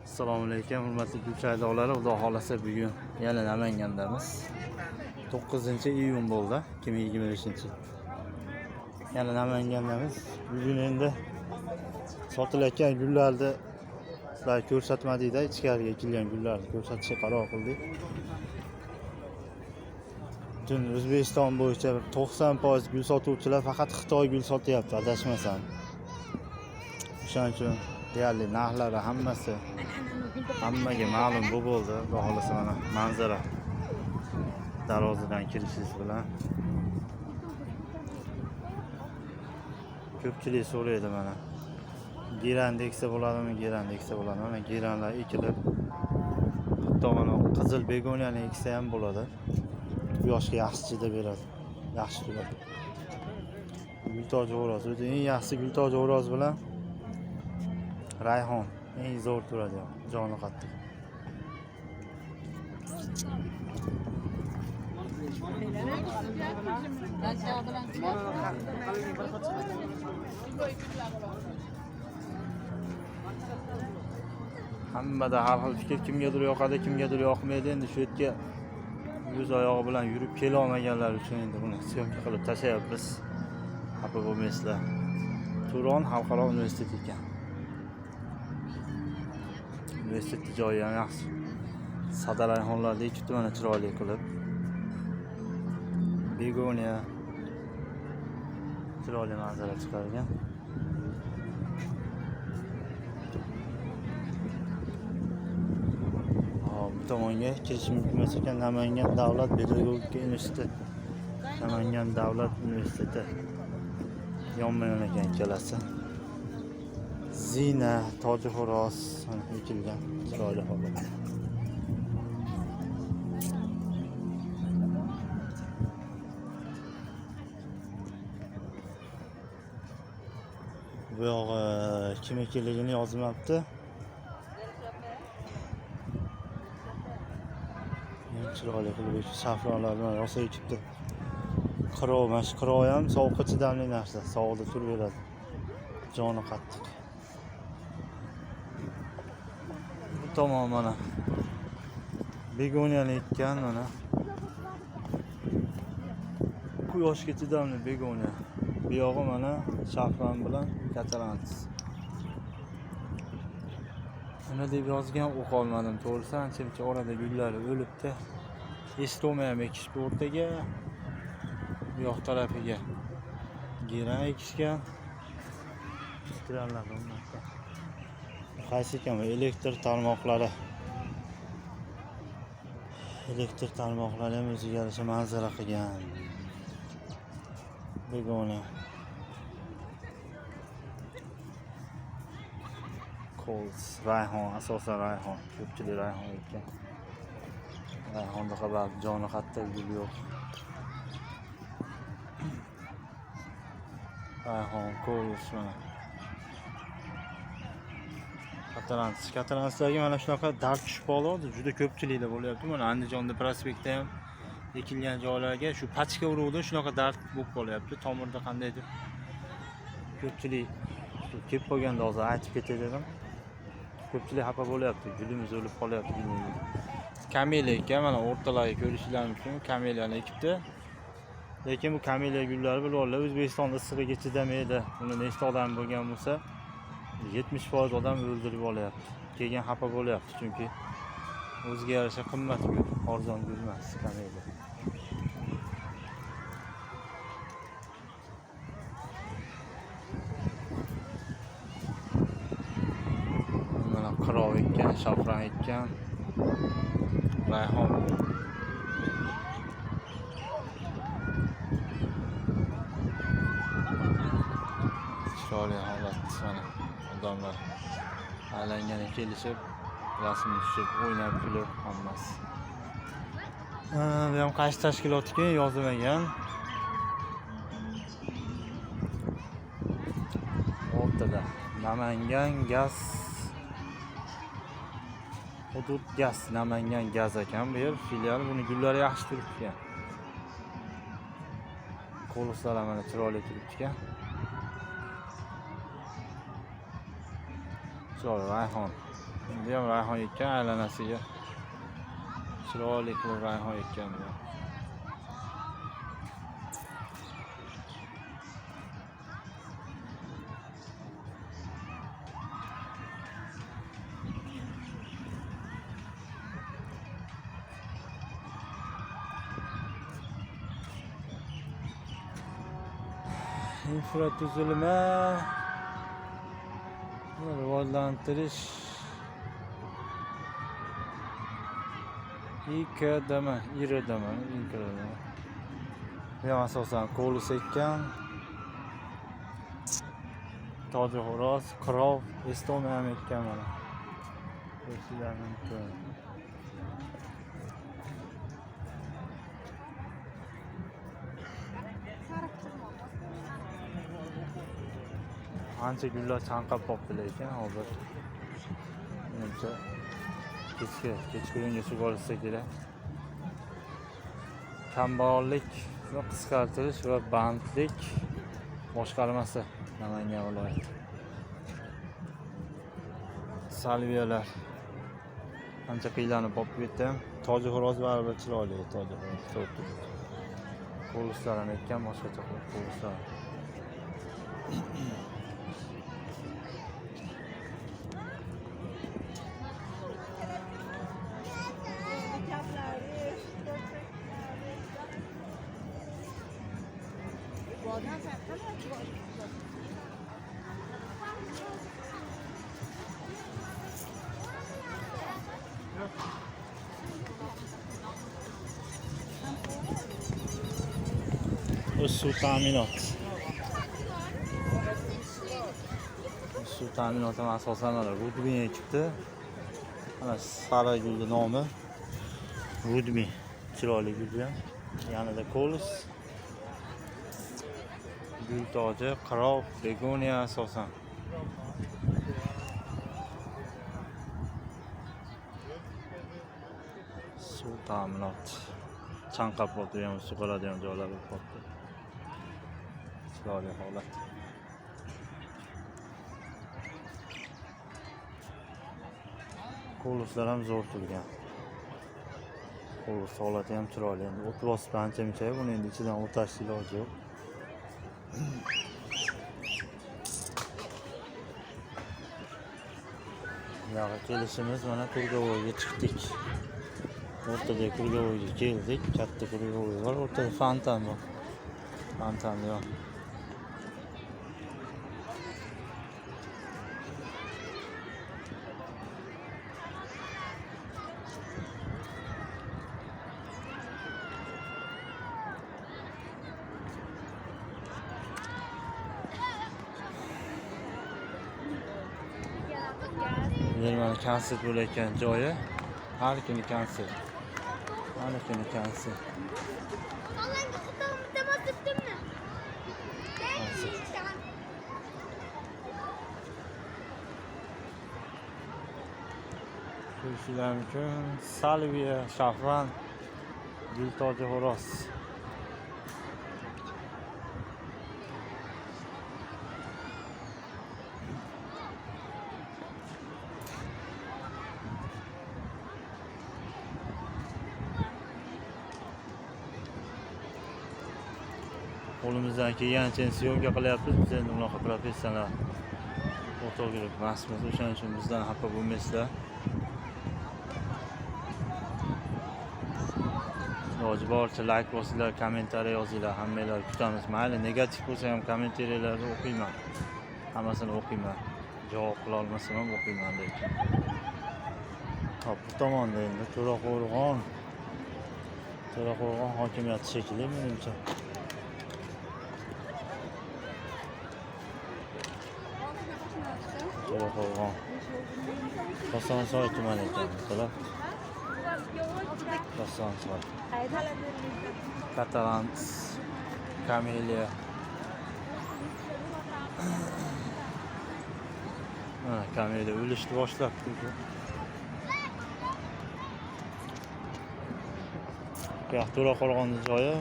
Assalomu alaykum, hurmatli gulchaydoqlar. Xudo xolasa bugun yana Namangandamiz. 9-iyun bo'ldi, 2025-yil. Yana Namangandamiz. Bugun endi sotilayotgan gullarni sizlarga ko'rsatmadik-da, ichkariga kelgan gullarni ko'rsatishga qaror qildik. Butun O'zbekiston bo'yicha 90% gul sotuvchilar faqat Xitoy gul sotyapti, adashmasam. Shuning uchun deyarli narxlari hammaga ma'lum bo'ldi. Xudo xolasa mana manzara darvozadan kirishingiz bilan ko'pchilik so'raydi mana. Giran deksa bo'ladimi? Giran deksa bo'ladi. Mana giranlar ekilib, hatto mana qizil begoniyani eksa ham bo'ladi. Quyoshga yaxshi chidab beradi. Yaxshi turadi. Gultoji o'roz, o'zi eng yaxshi gultoji o'roz bilan rayhon eng zo'r turadi, joni qattiq. Hammada har xil fikr, kimgadir yoqadi, kimgadir yoqmaydi. Endi shu yerga o'z oyog'i bilan yurib kela olmaganlar uchun endi buni syomka qilib tashlayapmiz. Xafa bo'lmaysizlar. Turon xalqaro universitet ekan. Universitet joyi ham yaxshi. Sada rayhonlarni ikkita mana chiroyli qilib. Begoniya chiroyli manzara chiqargan. Bu tomonga kirish mumkin emas ekan. Namangan davlat pedagogika universiteti. Namangan davlat universiteti yonma-yon ekan ikkalasi. Zina, toji xo'roz ekilgan chiroyli holda. Bu yog'i kim ekanligini yozmabdi. Chiroyli qilib safronlar bilan rosa ekibdi. Qirov, mana shu qirov ham sovuqqa chidamli narsa, sovuqda turib beradi. Joni qattiq. Bu tomon mana begoniyani ekkan mana. Quyoshga chidamli begoniya. Bu yog'i mana shafron bilan katalantis. Nima deb yozgan o'qolmadim. To'g'risi ancha orada gullari o'libdi. Estomiyam ekish bu o'rtaga, bu yoq tarafiga giran ekishgan. Giranlar bo'lmoqda. Qaysi ekan bu elektr tarmoqlari? Elektr tarmoqlari ham o'ziga yarasha manzara qilgan. Begona. Kols, rayhon, asosan rayhon. Ko'pchilik rayhon ekan. Rayhonda xabar joni qattiq gul yo'q. Rayhon, kols mana. Katalantislarga mana shunaqa dard tushib qoldi. Juda ko'pchiliklar bo'lyapti. Mana Andijonda prospektda ham ekilgan joylarga shu pachka urug'da shunaqa dard bo'lib qolyapti. Tomirda qandaydir ko'pchilik kelib qolganda hozir aytib ketay dedim. Ko'pchilik xafa bo'lyapti. Gulimiz o'lib qolyapti. Kameliya ekan, mana o'rtalariga ko'rishingiz mumkin. Kameliyani ekibdi. Lekin bu kameliya gullari bilaverlar, O'zbekistonda issig'iga chidamaydi. Uni nechta odam bo'lgan bo'lsa 70% odam o'ldirib olyapti. Keyin xafa bo'lyapti, chunki o'ziga yarasha qimmat gul, arzon gul emas kameliya. Mana qirov ekkan, shafron ekkan, rayhon. Chiroyli holat mana. Odamlar aylangani kelishib, rasm tushib, o'ynab kulib hammasi. Bu ham qaysi tashkilotga yozilmagan. O'rtada Namangan gaz hudud gaz, Namangan gaz ekan bu yer filiali. Buni gullari yaxshi turibdi. Qo'llar mana chiroyli turibdi. Chiroyli rayhon. Endi ham rayhon ekkan aylanasiga. Chiroyli qilib rayhon ekkan bu. Infratuzilma rivojlantirish IKDM. Bu asosan qo'lis ekkan. Toji xo'roz, qirov, Estoniya ham ekkan mana. Ko'rsizlar mumkin. Ancha gullar chanqab qolibdi lekin hozir. Menimcha kechqurunga sug'orsa kerak. Kambag'allikni qisqartirish va bandlik boshqarmasi Namangan viloyati. Salviyalar ancha qiylanib qolib ketdi ham. Toji xo'roz baribir chiroyli toji xo'roz. Qo'lislar ham ekkan, boshqacha qo'lislar. Suv ta'minot. Suv ta'minoti asosan Rudmi ekibdi. Mana sariq gulni nomi Rudmi. Chiroyli gul ham. Yanida qo'lis. Gul toji, qirov, begoniya asosan. Suv ta'minot. Chanqab qoldi ham, sug'oradigan joylar bo'lib qoldi. Chiroyli holat. Qo'lislar ham zo'r turgan. Qo'lis holati ham chiroyli. Endi o't bosib ancha-muncha, buni endi ichidan o'tash iloji yo'q. Buyoqqa kelishimiz mana Kurgovoyga chiqdik. O'rtada Kurgovoyga keldik. Katta Kurgovoy bor, o'rtada fontan bor. Fontan yo'q. Mana konsert bo'layotgan joyi. Har kuni konsert. Ko'rishingiz mumkin. Salviya, shafran, gul toji xo'roz. Qo'limizdan kelgancha syomka qilyapmiz. Biz endi unaqa professional fotograf emasmiz. O'shaning uchun bizdan xafa bo'lmaysizlar. Iloji boricha like bosinglar, kommentariy yozinglar. Hammanglar kutamiz. Mayli negativ bo'lsa ham kommentariyalarni o'qiyman. Hammasini o'qiyman. Javob qila olmasam ham o'qiyman lekin. Hop, bu tomonda endi To'raqo'rg'on hokimiyati shekilli menimcha. To'raqo'rg'on. Kosonsoy tumani ekan, to'liq. Kosonsoy. Katalans, Kameliya. Kameliya o'lishni boshlabdi. To'raqo'rg'onning joyi,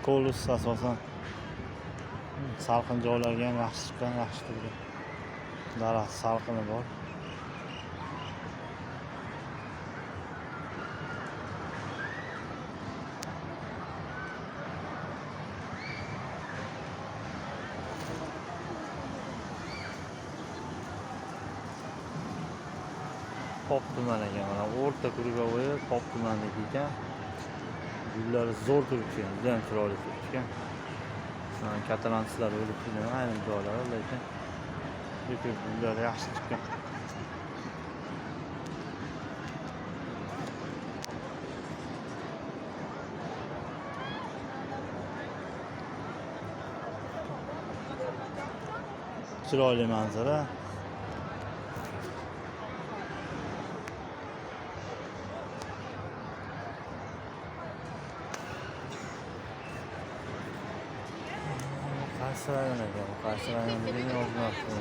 qo'lis asosan salqin joylarga ham yaxshi chiqqan, yaxshi turgan. Daraxt salqini bor. Pop tuman ekan. Mana o'rta krugovoy Pop tumanidagi ekan. Gullari zo'r turibdi, juda ham chiroyli turibdi. Katalanchilar o'lib ketgan ayrim joylari, lekin gullar yaxshi chiqqan. Chiroyli manzara. Qaysi rayon ekan? Qaysi rayonligini yozmabdi.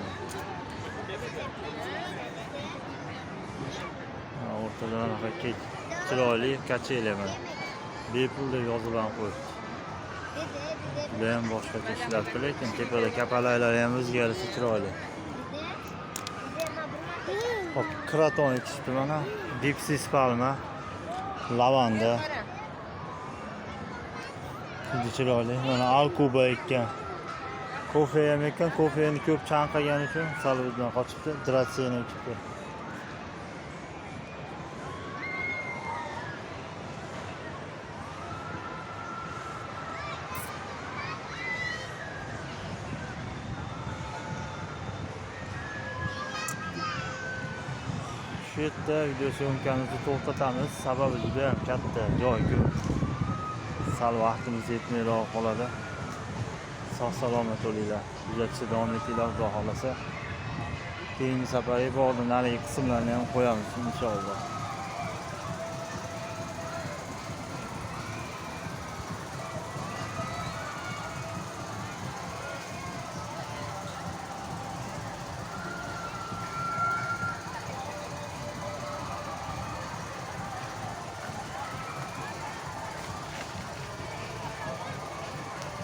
O'rtada anaqa chiroyli kacheli mana. Bepul deb yozib ham qo'yibdi. Juda ham boshqacha ishlabdi, lekin tepada kapalaylar ham o'zgarishi chiroyli. Hop, kraton ekishdi mana. Dipsis palma, lavanda. Juda chiroyli. Mana alkuba ekkan. Kofe ham ekkan, kofeni ko'p chanqagani uchun salbidan qochibdi, dratsiyani ekibdi. Shu yerda video syomkamizni to'xtatamiz, sababi juda ham katta joy ko'p. Sal vaqtimiz yetmayroq qoladi. Sog' salomat bo'linglar. Kuzatishda davom etinglar, xudo xolasa. Keyingi safarga bordim, narigi qismlarni ham qo'yamiz inshaalloh.